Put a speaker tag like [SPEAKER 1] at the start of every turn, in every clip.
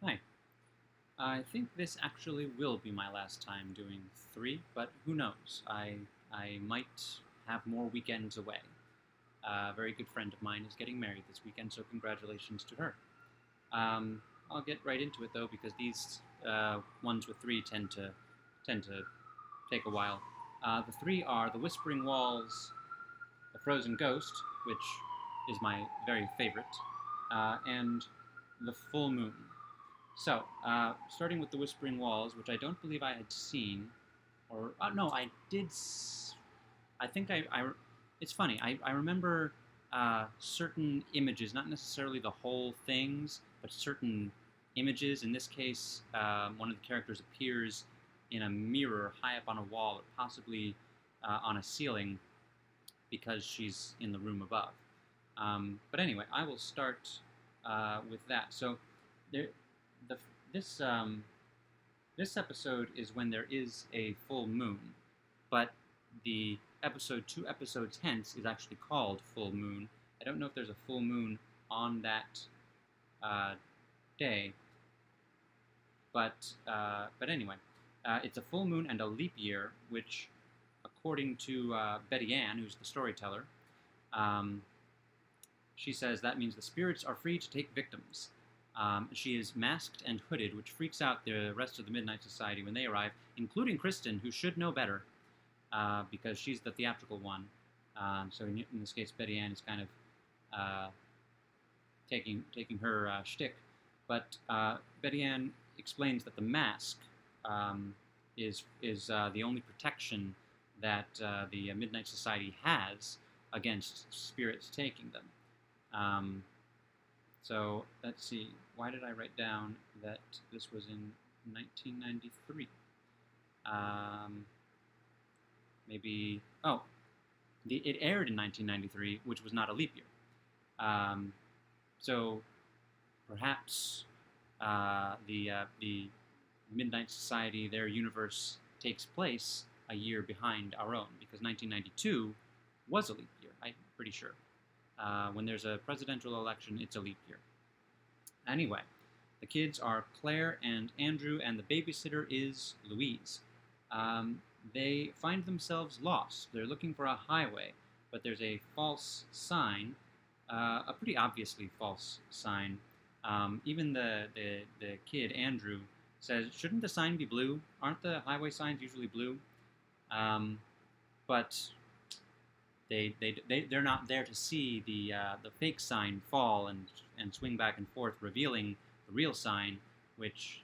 [SPEAKER 1] Hi. I think this actually will be my last time doing 3, but who knows? I might have more weekends away. A very good friend of mine is getting married this weekend, so congratulations to her. I'll get right into it though, because these ones with 3 tend to take a while. The 3 are the Whispering Walls, the Frozen Ghost, which is my very favorite, and the Full Moon. So, starting with the Whispering Walls, which I don't believe I had seen, or no, I did. I think I. It's funny. I remember certain images, not necessarily the whole things, but certain images. In this case, one of the characters appears in a mirror high up on a wall, or possibly on a ceiling, because she's in the room above. But anyway, I will start with that. So, there, the this this episode is when there is a full moon, but the episode 2 episodes hence is actually called Full Moon. I don't know if there's a full moon on that day, but anyway, it's a full moon and a leap year, which, according to Betty Ann, who's the storyteller, um, she says that means the spirits are free to take victims. She is masked and hooded, which freaks out the rest of the Midnight Society when they arrive, including Kristen, who should know better, because she's the theatrical one. So in this case, Betty Ann is kind of taking her shtick. But Betty Ann explains that the mask is the only protection that the Midnight Society has against spirits taking them. So let's see. Why did I write down that this was in 1993? Maybe. Oh, it aired in 1993, which was not a leap year. So perhaps the Midnight Society, their universe takes place a year behind our own, because 1992 was a leap year. I'm pretty sure. When there's a presidential election, it's a leap year. Anyway, the kids are Claire and Andrew, and the babysitter is Louise. They find themselves lost. They're looking for a highway, but there's a false sign, a pretty obviously false sign. Even the kid, Andrew, says, shouldn't the sign be blue? Aren't the highway signs usually blue? But they're not there to see the fake sign fall and swing back and forth, revealing the real sign, which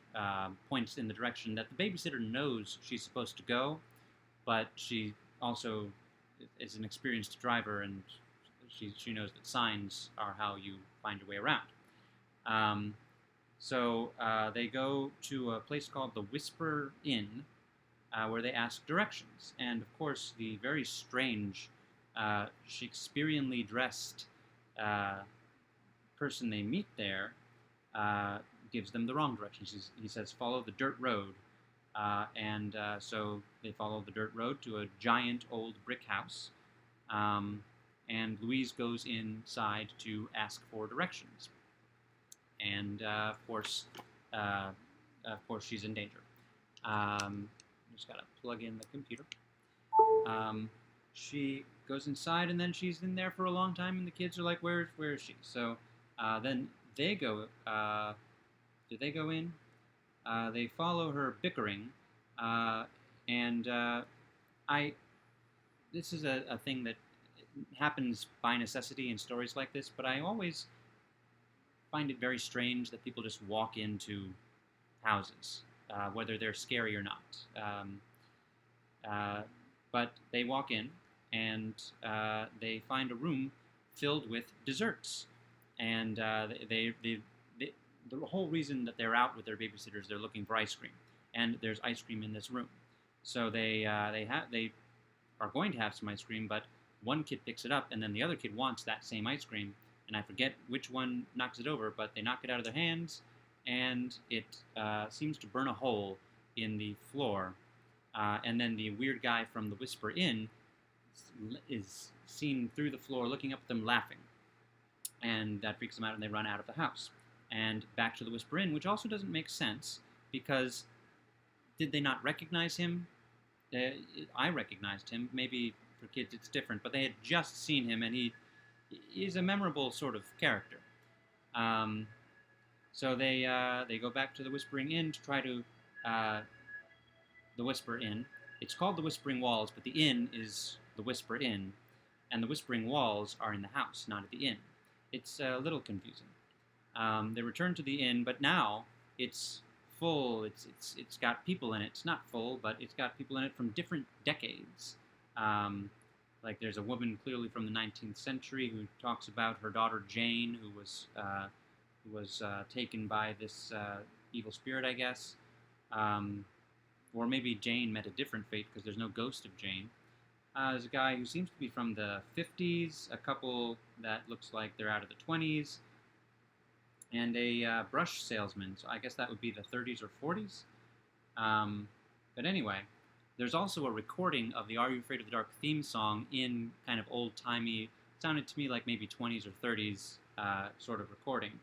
[SPEAKER 1] points in the direction that the babysitter knows she's supposed to go, but she also is an experienced driver, and she knows that signs are how you find your way around. So they go to a place called the Whisper Inn, where they ask directions, and of course the very strange Shakespeareanly dressed person they meet there gives them the wrong directions. He says, follow the dirt road. So they follow the dirt road to a giant old brick house. And Louise goes inside to ask for directions. And of course, she's in danger. Just gotta plug in the computer. She goes inside, and then she's in there for a long time, and the kids are like, where is she? So then they go, do they go in? They follow her bickering, and this is a thing that happens by necessity in stories like this, but I always find it very strange that people just walk into houses, whether they're scary or not. But they walk in, and they find a room filled with desserts. And the whole reason that they're out with their babysitters, they're looking for ice cream, and there's ice cream in this room. So they are going to have some ice cream, but one kid picks it up, and then the other kid wants that same ice cream, and I forget which one knocks it over, but they knock it out of their hands, and it seems to burn a hole in the floor. And then the weird guy from the Whisper Inn is seen through the floor looking up at them laughing. And that freaks them out, and they run out of the house. and back to the Whisper Inn, which also doesn't make sense because did they not recognize him? I recognized him. Maybe for kids it's different, but they had just seen him, and he's a memorable sort of character. Um, so they go back to the Whispering Inn to try to the Whisper Inn. It's called the Whispering Walls, but the inn is the Whisper Inn, and the Whispering Walls are in the house, not at the inn. It's a little confusing. They return to the inn, but now it's full. It's got people in it. It's not full, but it's got people in it from different decades. Like there's a woman clearly from the 19th century who talks about her daughter Jane, who was taken by this evil spirit, I guess. Or maybe Jane met a different fate because there's no ghost of Jane. There's a guy who seems to be from the 50s, a couple that looks like they're out of the 20s, and a brush salesman. So I guess that would be the 30s or 40s. But anyway, there's also a recording of the Are You Afraid of the Dark theme song in kind of old-timey, sounded to me like maybe 20s or 30s sort of recording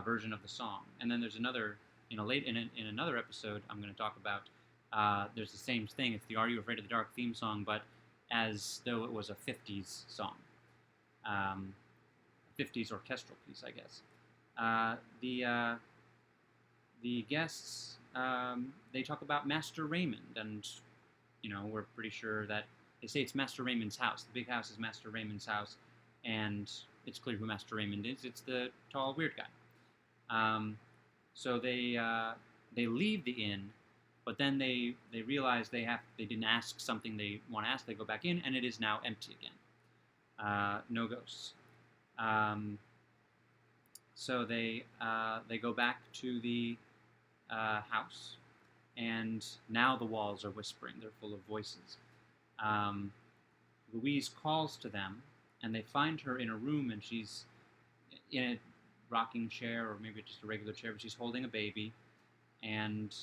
[SPEAKER 1] version of the song. And then there's another, in another episode I'm going to talk about, there's the same thing. It's the Are You Afraid of the Dark theme song, but as though it was a 50s song. 50s orchestral piece, I guess. The guests, they talk about Master Raymond, and, we're pretty sure that they say it's Master Raymond's house. The big house is Master Raymond's house, and it's clear who Master Raymond is. It's the tall, weird guy. So they leave the inn, but then they realize they didn't ask something they want to ask. They go back in, and it is now empty again. No ghosts. So they go back to the house, and now the walls are whispering. They're full of voices. Louise calls to them, and they find her in a room, and she's in a rocking chair, or maybe just a regular chair, but she's holding a baby, and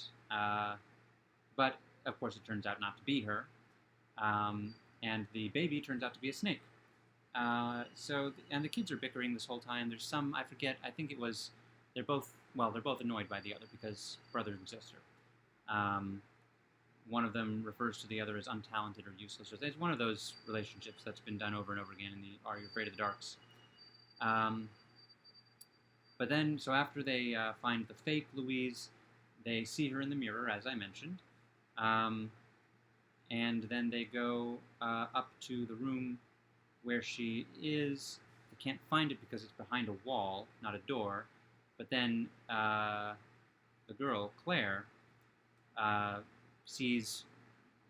[SPEAKER 1] but of course it turns out not to be her, and the baby turns out to be a snake. And the kids are bickering this whole time. There's some, I forget, I think it was, they're both annoyed by the other because brother and sister. One of them refers to the other as untalented or useless. It's one of those relationships that's been done over and over again in the Are You Afraid of the Darks? But then, so after they find the fake Louise, they see her in the mirror, as I mentioned. And then they go up to the room where she is. They can't find it because it's behind a wall, not a door. But then the girl, Claire, sees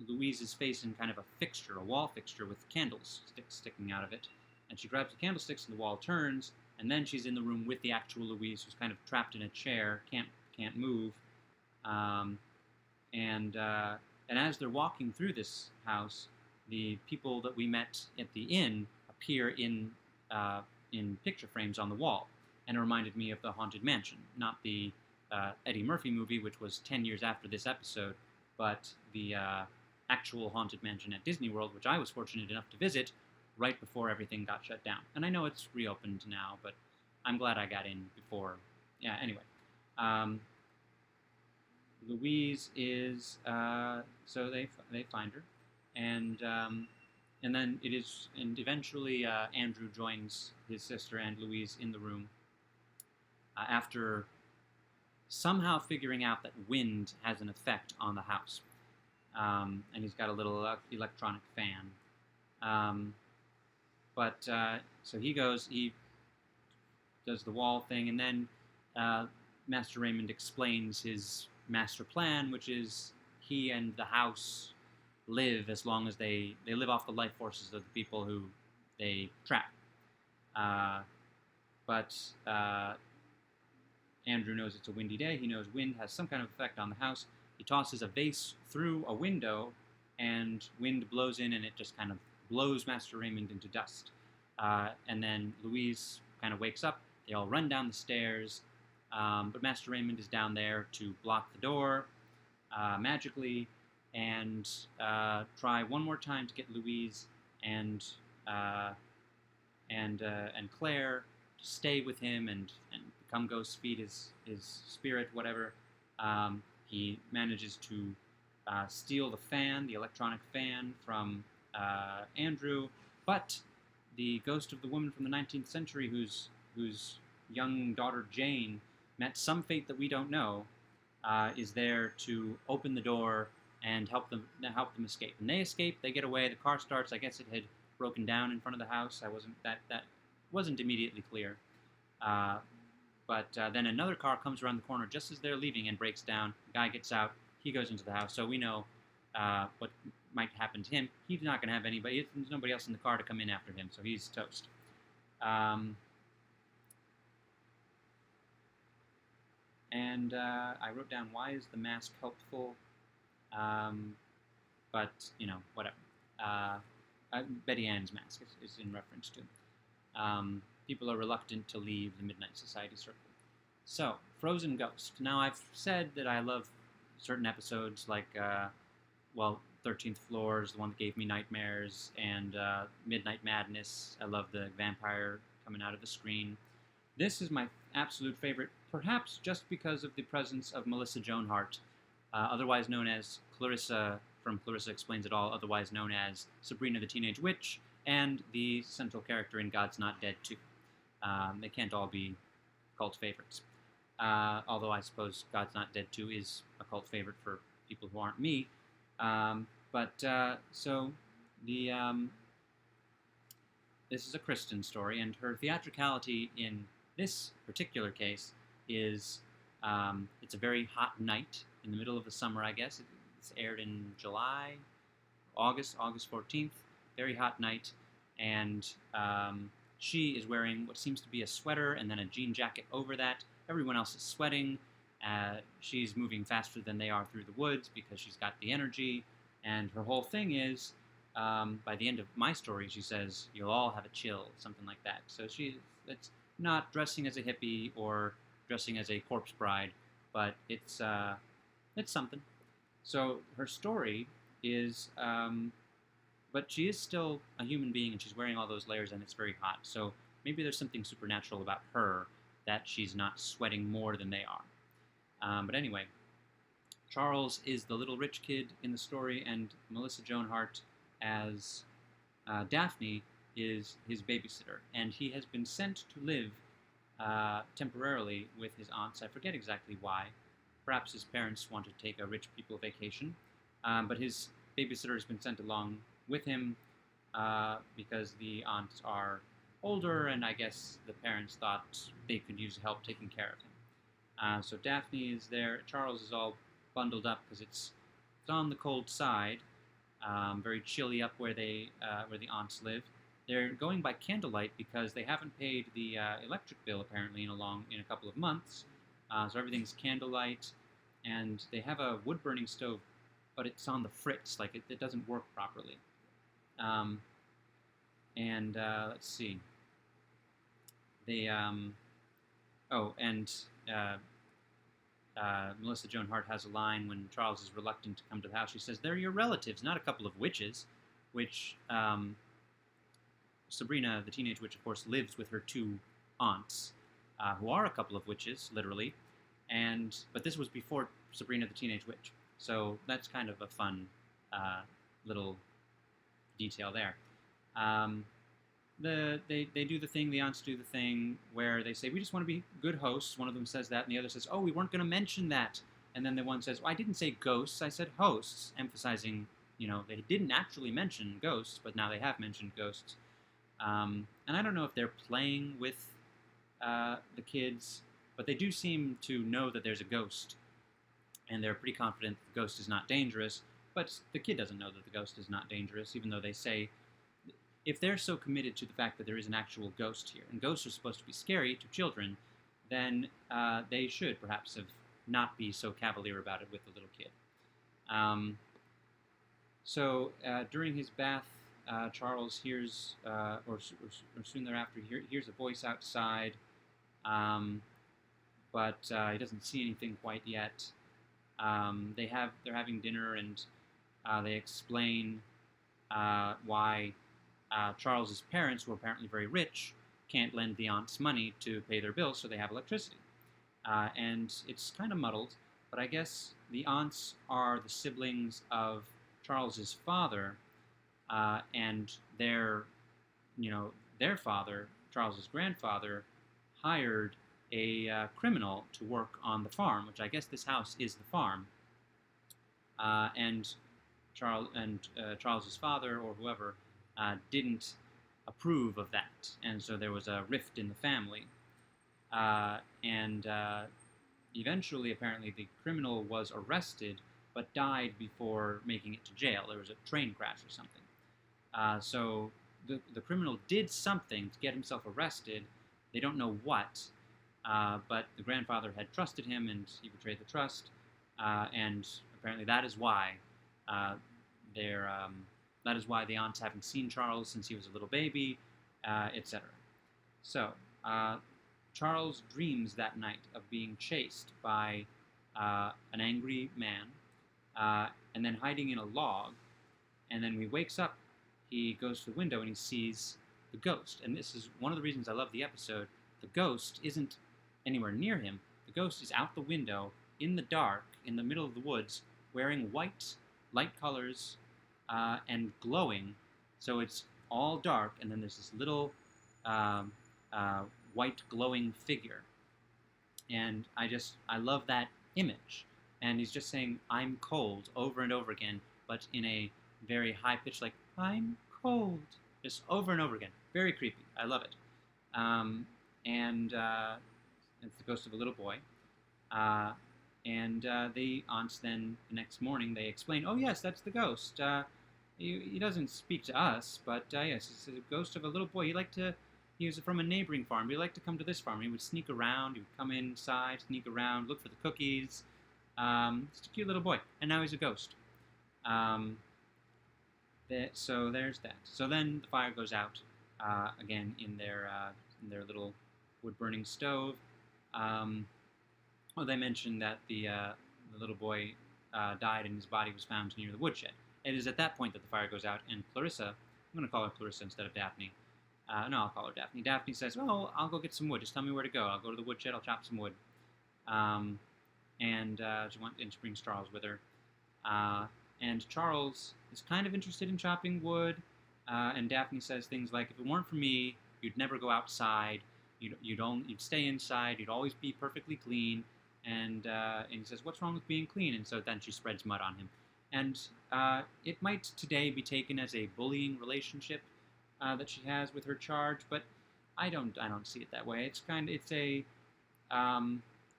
[SPEAKER 1] Louise's face in kind of a fixture, a wall fixture with candlesticks sticking out of it. And she grabs the candlesticks and the wall turns, and then she's in the room with the actual Louise, who's kind of trapped in a chair, can't move. And as they're walking through this house, the people that we met at the inn appear in picture frames on the wall, and it reminded me of the Haunted Mansion, not the Eddie Murphy movie, which was 10 years after this episode, but the actual Haunted Mansion at Disney World, which I was fortunate enough to visit right before everything got shut down. And I know it's reopened now, but I'm glad I got in before. Yeah, anyway. Louise is, so they find her, and then eventually Andrew joins his sister and Louise in the room after somehow figuring out that wind has an effect on the house, and he's got a little electronic fan. So he does the wall thing, and then Master Raymond explains his master plan, which is he and the house live as long as they live off the life forces of the people who they trap. But Andrew knows it's a windy day. He knows wind has some kind of effect on the house. He tosses a vase through a window, and wind blows in, and it just kind of blows Master Raymond into dust. And then Louise kind of wakes up. They all run down the stairs, but Master Raymond is down there to block the door magically, and try one more time to get Louise and Claire to stay with him and Come Ghost feed his spirit, whatever. He manages to steal the fan, the electronic fan, from Andrew, but the ghost of the woman from the 19th century, whose young daughter Jane met some fate that we don't know, is there to open the door and help them escape. And they escape. They get away. The car starts. I guess it had broken down in front of the house. That wasn't immediately clear. But then another car comes around the corner just as they're leaving and breaks down. The guy gets out. He goes into the house. So we know what might happen to him. He's not going to have anybody. There's nobody else in the car to come in after him. So he's toast. And I wrote down, why is the mask helpful? But, whatever. Betty Ann's mask is in reference to. People are reluctant to leave the Midnight Society circle. So, Frozen Ghost. Now, I've said that I love certain episodes like, 13th Floor is the one that gave me nightmares, and Midnight Madness. I love the vampire coming out of the screen. This is my absolute favorite, perhaps just because of the presence of Melissa Joan Hart, otherwise known as Clarissa from Clarissa Explains It All, otherwise known as Sabrina the Teenage Witch, and the central character in God's Not Dead 2. They can't all be cult favorites. Although I suppose God's Not Dead 2 is a cult favorite for people who aren't me. This is a Kristen story, and her theatricality in this particular case is it's a very hot night in the middle of the summer, I guess. It's aired in August 14th. Very hot night, and she is wearing what seems to be a sweater and then a jean jacket over that. Everyone else is sweating. She's moving faster than they are through the woods because she's got the energy, and her whole thing is, by the end of my story, she says, "You'll all have a chill," something like that. So it's not dressing as a hippie or dressing as a corpse bride, but it's something. So her story is, but she is still a human being, and she's wearing all those layers, and it's very hot. So maybe there's something supernatural about her that she's not sweating more than they are. But anyway, Charles is the little rich kid in the story, and Melissa Joan Hart as Daphne is his babysitter, and he has been sent to live temporarily with his aunts. I forget exactly why. Perhaps his parents want to take a rich people vacation, but his babysitter has been sent along with him because the aunts are older, and I guess the parents thought they could use help taking care of him. So Daphne is there. Charles is all bundled up because it's on the cold side, very chilly up where the aunts live. They're going by candlelight because they haven't paid the electric bill apparently in a couple of months. So everything's candlelight, and they have a wood-burning stove, but it's on the fritz, like it doesn't work properly. Let's see. They Melissa Joan Hart has a line when Charles is reluctant to come to the house. She says, "They're your relatives, not a couple of witches," which Sabrina, the teenage witch, of course, lives with her two aunts, who are a couple of witches, literally. But this was before Sabrina, the teenage witch. So that's kind of a fun little detail there. They do the thing, the aunts do the thing where they say, "We just want to be good hosts." One of them says that, and the other says, "Oh, we weren't going to mention that." And then the one says, "Well, I didn't say ghosts, I said hosts," emphasizing, they didn't actually mention ghosts, but now they have mentioned ghosts. And I don't know if they're playing with the kids, but they do seem to know that there's a ghost, and they're pretty confident that the ghost is not dangerous, but the kid doesn't know that the ghost is not dangerous, even though they say, if they're so committed to the fact that there is an actual ghost here, and ghosts are supposed to be scary to children, then they should perhaps have not be so cavalier about it with the little kid. So during his bath, Charles hears, or soon thereafter, hears a voice outside, but he doesn't see anything quite yet. They're having dinner, and they explain why Charles's parents, who are apparently very rich, can't lend the aunts money to pay their bills, so they have electricity. and it's kind of muddled. But I guess the aunts are the siblings of Charles's father, and you know, their father, Charles's grandfather, hired a criminal to work on the farm, which I guess this house is the farm. And Charles's father or whoever didn't approve of that, and so there was a rift in the family. And eventually, apparently, the criminal was arrested, but died before making it to jail. There was a train crash or something. So the criminal did something to get himself arrested. They don't know what, but the grandfather had trusted him, and he betrayed the trust. And apparently, that is why they're that is why the aunts haven't seen Charles since he was a little baby, etc. So Charles dreams that night of being chased by an angry man, and then hiding in a log. And then when he wakes up, he goes to the window and he sees the ghost. And this is one of the reasons I love the episode. The ghost isn't anywhere near him. The ghost is out the window in the dark, in the middle of the woods, wearing white, light colors, and glowing. So it's all dark, and then there's this little white glowing figure. And I love that image. And he's just saying, "I'm cold," over and over again, but in a very high pitch, like, "I'm cold," just over and over again. Very creepy. I love it. And it's the ghost of a little boy. And the aunts then, the next morning, they explain, "Oh, yes, that's the ghost. He doesn't speak to us, but yes, it's the ghost of a little boy. He was from a neighboring farm. He liked to come to this farm. He would sneak around. He would come inside, sneak around, look for the cookies. Just a cute little boy. And now he's a ghost." So there's that. So then the fire goes out again in their little wood-burning stove. They mentioned that the little boy died and his body was found near the woodshed. It is at that point that the fire goes out, and Clarissa, I'm going to call her Clarissa instead of Daphne. No, I'll call her Daphne. Daphne says, "Oh, I'll go get some wood. Just tell me where to go. I'll go to the woodshed. I'll chop some wood." And she brings Charles with her. And Charles is kind of interested in chopping wood. And Daphne says things like, "If it weren't for me, you'd never go outside. You'd stay inside. You'd always be perfectly clean." And he says, "What's wrong with being clean?" And so then she spreads mud on him. And it might today be taken as a bullying relationship that she has with her charge, but I don't see it that way. It's a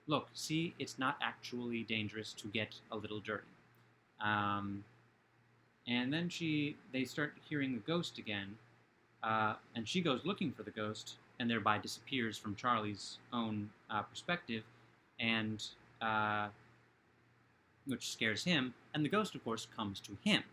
[SPEAKER 1] look. See, it's not actually dangerous to get a little dirty. And then they start hearing the ghost again, and she goes looking for the ghost, and thereby disappears from Charlie's own perspective, and which scares him. And the ghost, of course, comes to him,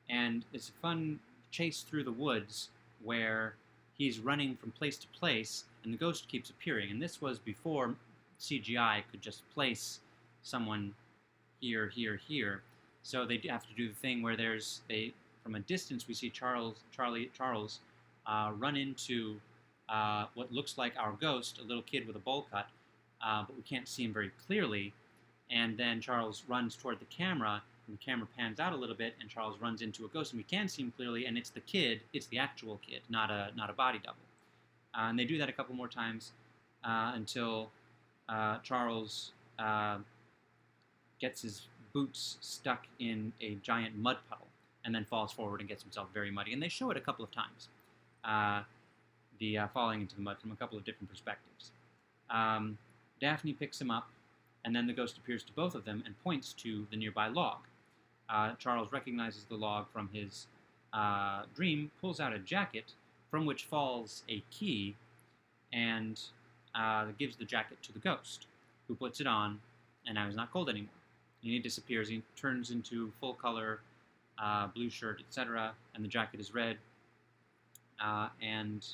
[SPEAKER 1] and it's a fun chase through the woods where he's running from place to place, and the ghost keeps appearing. And this was before CGI could just place someone here, here, here. So they have to do the thing where from a distance we see Charles run into what looks like our ghost, a little kid with a bowl cut, but we can't see him very clearly. And then Charles runs toward the camera, and the camera pans out a little bit, and Charles runs into a ghost, and we can see him clearly, and it's the kid, it's the actual kid, not a body double. And they do that a couple more times until Charles gets his boots stuck in a giant mud puddle, and then falls forward and gets himself very muddy. And they show it a couple of times, the falling into the mud from a couple of different perspectives. Daphne picks him up, and then the ghost appears to both of them and points to the nearby log. Charles recognizes the log from his dream, pulls out a jacket from which falls a key, and gives the jacket to the ghost, who puts it on, and now he's not cold anymore. And he disappears. He turns into full color, blue shirt, etc., and the jacket is red. And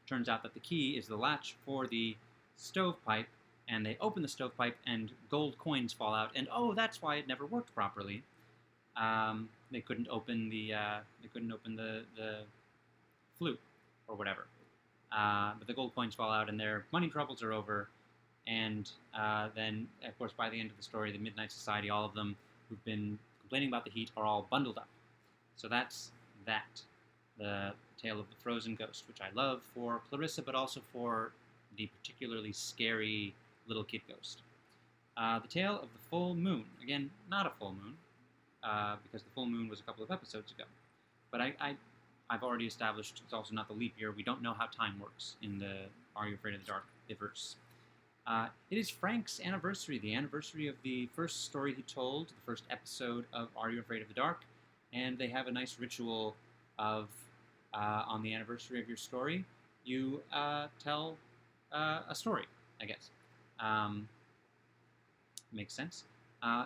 [SPEAKER 1] turns out that the key is the latch for the stovepipe, and they open the stovepipe, and gold coins fall out. And that's why it never worked properly. They couldn't open the flute or whatever. But the gold coins fall out, and their money troubles are over. And then, of course, by the end of the story, the Midnight Society, all of them who've been complaining about the heat, are all bundled up. So that's that. The Tale of the Frozen Ghost, which I love for Clarissa, but also for the particularly scary little kid ghost. The Tale of the Full Moon. Again, not a full moon, because the full moon was a couple of episodes ago. But I've already established it's also not the leap year. We don't know how time works in the Are You Afraid of the Dark verse. It is Frank's anniversary, the anniversary of the first story he told, the first episode of Are You Afraid of the Dark, and they have a nice ritual of, on the anniversary of your story, you tell a story, I guess. Makes sense.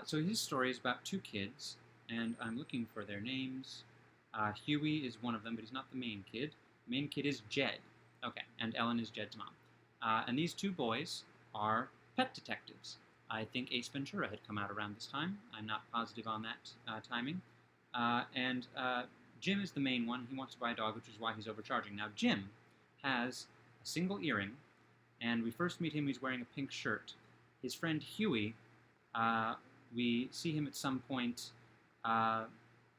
[SPEAKER 1] So his story is about two kids, and I'm looking for their names. Huey is one of them, but he's not the main kid. The main kid is Jed. Okay, and Ellen is Jed's mom. And these two boys are pet detectives. I think Ace Ventura had come out around this time. I'm not positive on that timing. And Jim is the main one. He wants to buy a dog, which is why he's overcharging. Now, Jim has a single earring, and we first meet him, he's wearing a pink shirt. His friend Huey, we see him at some point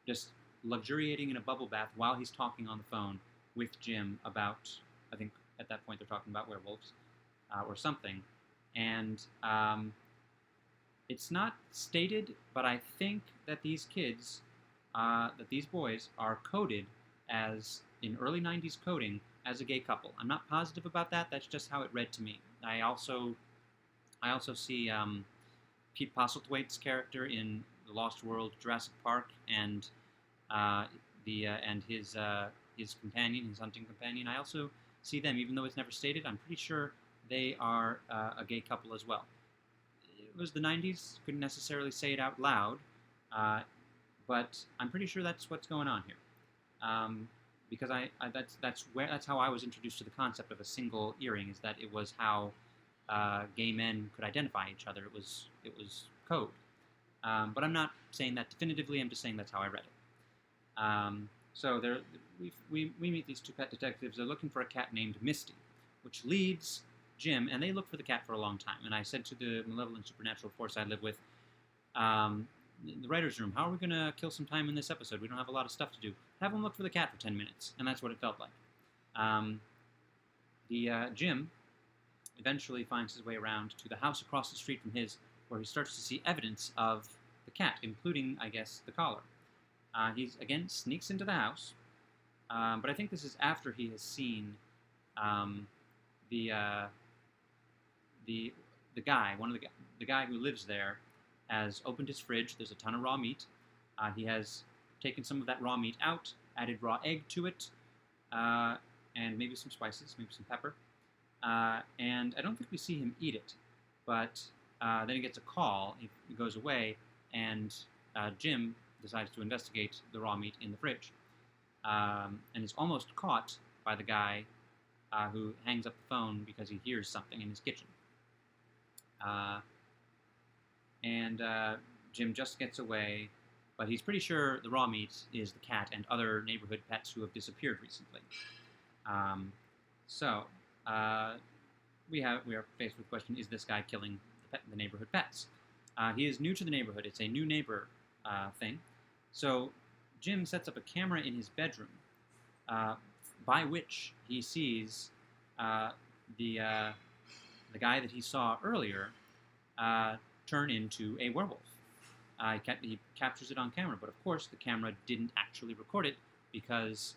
[SPEAKER 1] just luxuriating in a bubble bath while he's talking on the phone with Jim about, I think at that point they're talking about werewolves or something. And it's not stated, but I think that these kids, that these boys are coded as, in early 90s coding, as a gay couple. I'm not positive about that. That's just how it read to me. I also see Pete Postlethwaite's character in The Lost World, Jurassic Park, and his companion, his hunting companion. I also see them, even though it's never stated. I'm pretty sure they are a gay couple as well. It was the 90s, couldn't necessarily say it out loud, but I'm pretty sure that's what's going on here. Because that's how I was introduced to the concept of a single earring, is that it was how gay men could identify each other. It was code. But I'm not saying that definitively. I'm just saying that's how I read it. So we meet these two pet detectives. They're looking for a cat named Misty, which leads Jim, and they look for the cat for a long time. And I said to the malevolent supernatural force I live with, the writer's room, how are we going to kill some time in this episode? We don't have a lot of stuff to do. Have them look for the cat for 10 minutes. And that's what it felt like. Jim eventually finds his way around to the house across the street from his, where he starts to see evidence of the cat, including, I guess, the collar. He again sneaks into the house, but I think this is after he has seen the guy, the guy who lives there, has opened his fridge. There's a ton of raw meat. He has taken some of that raw meat out, added raw egg to it, and maybe some spices, maybe some pepper. And I don't think we see him eat it, but then he gets a call. He goes away, and Jim decides to investigate the raw meat in the fridge, and is almost caught by the guy who hangs up the phone because he hears something in his kitchen. And Jim just gets away, but he's pretty sure the raw meat is the cat and other neighborhood pets who have disappeared recently. We are faced with the question: is this guy killing the neighborhood pets? He is new to the neighborhood. It's a new neighbor thing. So Jim sets up a camera in his bedroom, by which he sees the guy that he saw earlier turn into a werewolf. He captures it on camera, but of course the camera didn't actually record it because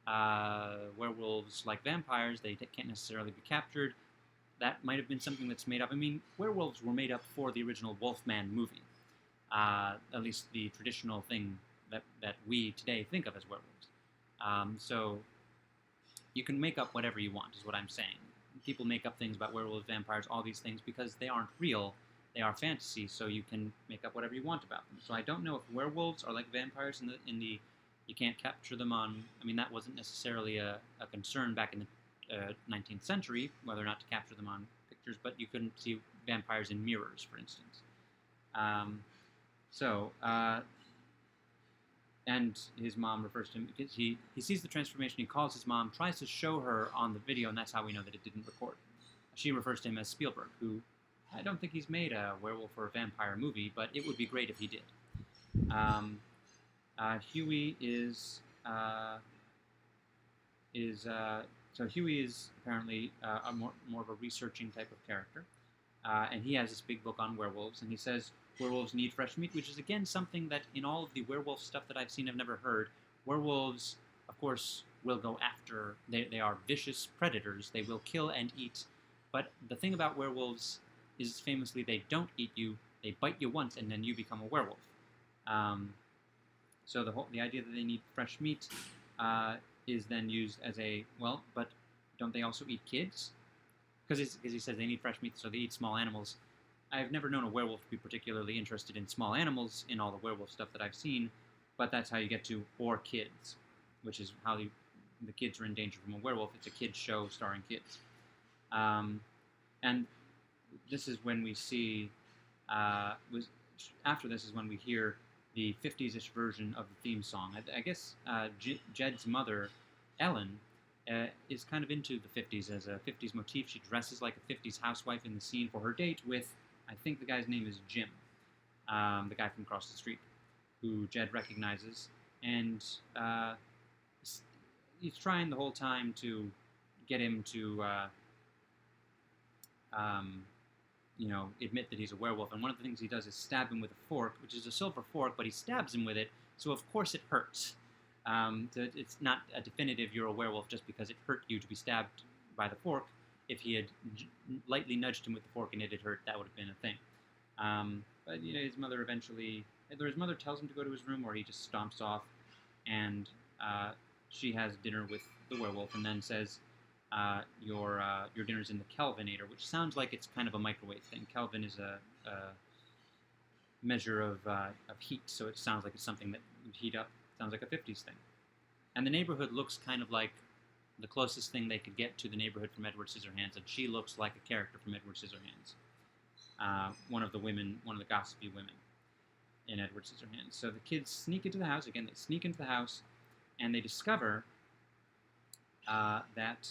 [SPEAKER 1] werewolves, like vampires, they can't necessarily be captured. That might have been something that's made up. I mean, werewolves were made up for the original Wolfman movie, at least the traditional thing that we today think of as werewolves. So you can make up whatever you want, is what I'm saying. People make up things about werewolves, vampires, all these things because they aren't real. They are fantasy, so you can make up whatever you want about them. So I don't know if werewolves are like vampires in the you can't capture them on. I mean, that wasn't necessarily a concern back in the 19th century, whether or not to capture them on pictures, but you couldn't see vampires in mirrors, for instance. And his mom refers to him because he sees the transformation. He calls his mom, tries to show her on the video, and that's how we know that it didn't record. she refers to him as Spielberg, who I don't think he's made a werewolf or a vampire movie, but it would be great if he did. Huey so Huey is apparently a more of a researching type of character, and he has this big book on werewolves, and he says werewolves need fresh meat, which is again something that in all of the werewolf stuff that I've seen, I've never heard. Werewolves, of course, will go after. They are vicious predators. They will kill and eat. But the thing about werewolves is famously they don't eat you. They bite you once, and then you become a werewolf. So the idea that they need fresh meat is then used as a, well, but don't they also eat kids? Because he says they need fresh meat, so they eat small animals. I've never known a werewolf to be particularly interested in small animals in all the werewolf stuff that I've seen, but that's how you get to or kids, which is how the kids are in danger from a werewolf. It's a kids show starring kids. And this is when we see, after this is when we hear the 50s-ish version of the theme song. I guess Jed's mother, Ellen, is kind of into the 50s as a 50s motif. She dresses like a 50s housewife in the scene for her date with, I think the guy's name is Jim, the guy from across the street, who Jed recognizes. And he's trying the whole time to get him to, admit that he's a werewolf. And one of the things he does is stab him with a fork, which is a silver fork, but he stabs him with it, so of course it hurts. So it's not a definitive you're a werewolf just because it hurt you to be stabbed by the fork. If he had lightly nudged him with the fork and it had hurt, that would have been a thing. But his mother eventually, either his mother tells him to go to his room or he just stomps off, and she has dinner with the werewolf and then says, your dinner's in the Kelvinator, which sounds like it's kind of a microwave thing. Kelvin is a measure of heat, so it sounds like it's something that would heat up. Sounds like a 50s thing. And the neighborhood looks kind of like the closest thing they could get to the neighborhood from Edward Scissorhands, and she looks like a character from Edward Scissorhands. One of the gossipy women in Edward Scissorhands. So the kids sneak into the house. Again, they sneak into the house, and they discover that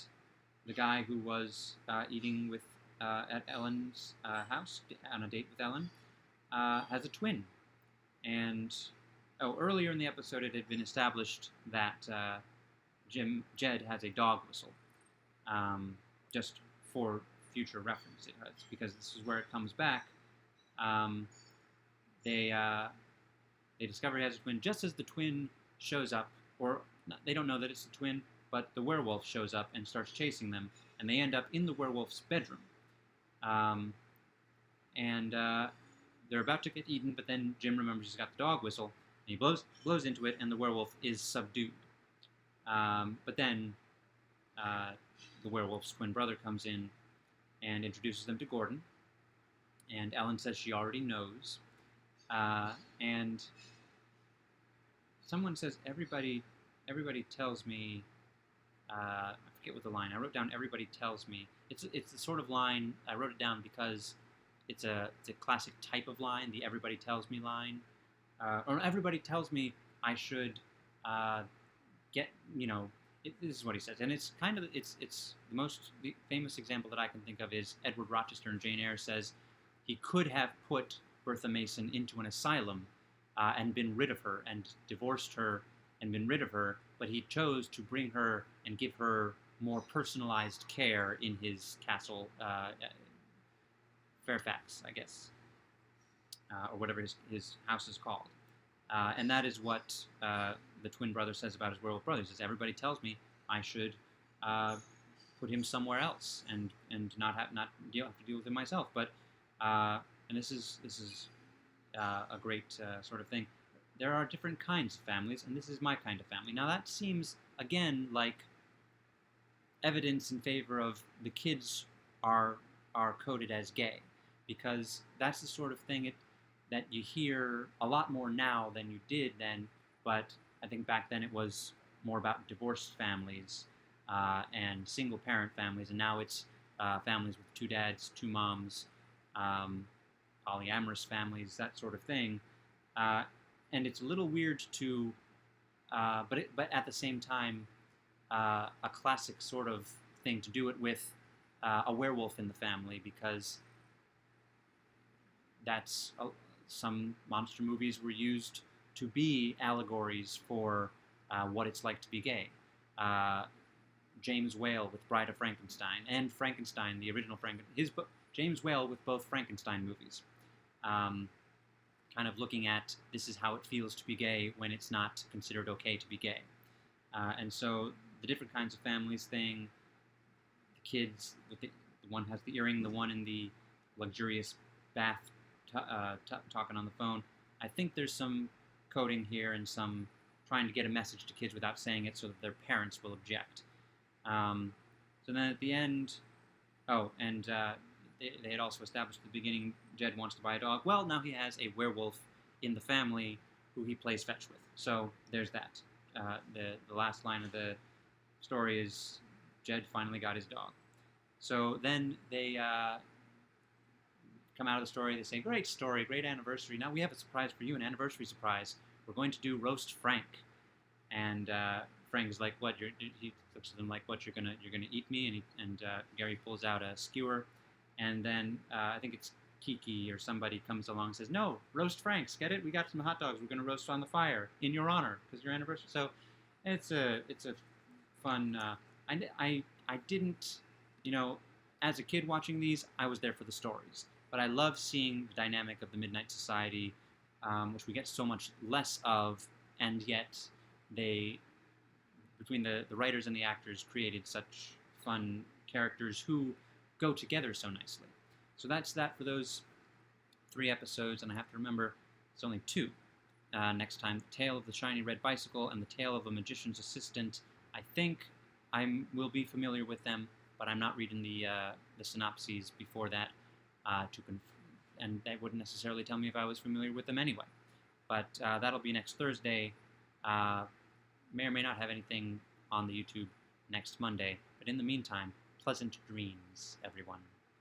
[SPEAKER 1] the guy who was eating with at Ellen's house on a date with Ellen has a twin. And earlier in the episode, it had been established that Jed has a dog whistle, just for future reference. It's because this is where it comes back. They discover he has a twin just as the twin shows up, or they don't know that it's the twin, but the werewolf shows up and starts chasing them, and they end up in the werewolf's bedroom. And they're about to get eaten, but then Jim remembers he's got the dog whistle, and he blows into it, and the werewolf is subdued. But then the werewolf's twin brother comes in and introduces them to Gordon, and Ellen says she already knows. And someone says, everybody tells me, I forget what the line, I wrote down everybody tells me. It's the sort of line, I wrote it down because it's a classic type of line, the everybody tells me line. Or everybody tells me I should get, this is what he says. And it's kind of, it's the famous example that I can think of is Edward Rochester in Jane Eyre says he could have put Bertha Mason into an asylum and been rid of her and divorced her and been rid of her, but he chose to bring her and give her more personalized care in his castle, Fairfax, I guess, or whatever his house is called. And that is what the twin brother says about his werewolf brother. He says, everybody tells me I should put him somewhere else and not have to deal with him myself. But and this is a great sort of thing. There are different kinds of families, and this is my kind of family. Now that seems, again, like evidence in favor of the kids are coded as gay, because that's the sort of thing that you hear a lot more now than you did then, but I think back then it was more about divorced families and single-parent families, and now it's families with two dads, two moms, polyamorous families, that sort of thing. And it's a little weird to, but at the same time, a classic sort of thing to do it with a werewolf in the family, because that's some monster movies were used to be allegories for what it's like to be gay. Uh, James Whale with Bride of Frankenstein, and Frankenstein, the original Frankenstein. James Whale with both Frankenstein movies. Kind of looking at this is how it feels to be gay when it's not considered okay to be gay. And so the different kinds of families thing, the kids, the one has the earring, the one in the luxurious bath talking on the phone. I think there's some coding here and some trying to get a message to kids without saying it so that their parents will object. So then at the end, they had also established at the beginning Jed wants to buy a dog. Well, now he has a werewolf in the family who he plays fetch with. So there's that. The last line of the story is Jed finally got his dog. So then they come out of the story. They say, "Great story, great anniversary. Now we have a surprise for you, an anniversary surprise. We're going to do roast Frank." And Frank's like, "What?" He looks at them like, "What? You're gonna eat me?" And Gary pulls out a skewer, and then I think it's Kiki or somebody comes along and says, "No, roast Franks. Get it? We got some hot dogs. We're gonna roast on the fire in your honor because your anniversary." So it's a fun. I didn't, as a kid watching these, I was there for the stories, but I love seeing the dynamic of the Midnight Society, which we get so much less of, and yet they, between the writers and the actors, created such fun characters who go together so nicely. So that's that for those 3 episodes, and I have to remember it's only 2. Next time, The Tale of the Shiny Red Bicycle and The Tale of a Magician's Assistant. I think I will be familiar with them, but I'm not reading the synopses before that, and they wouldn't necessarily tell me if I was familiar with them anyway. But that'll be next Thursday. May or may not have anything on the YouTube next Monday. But in the meantime, pleasant dreams, everyone.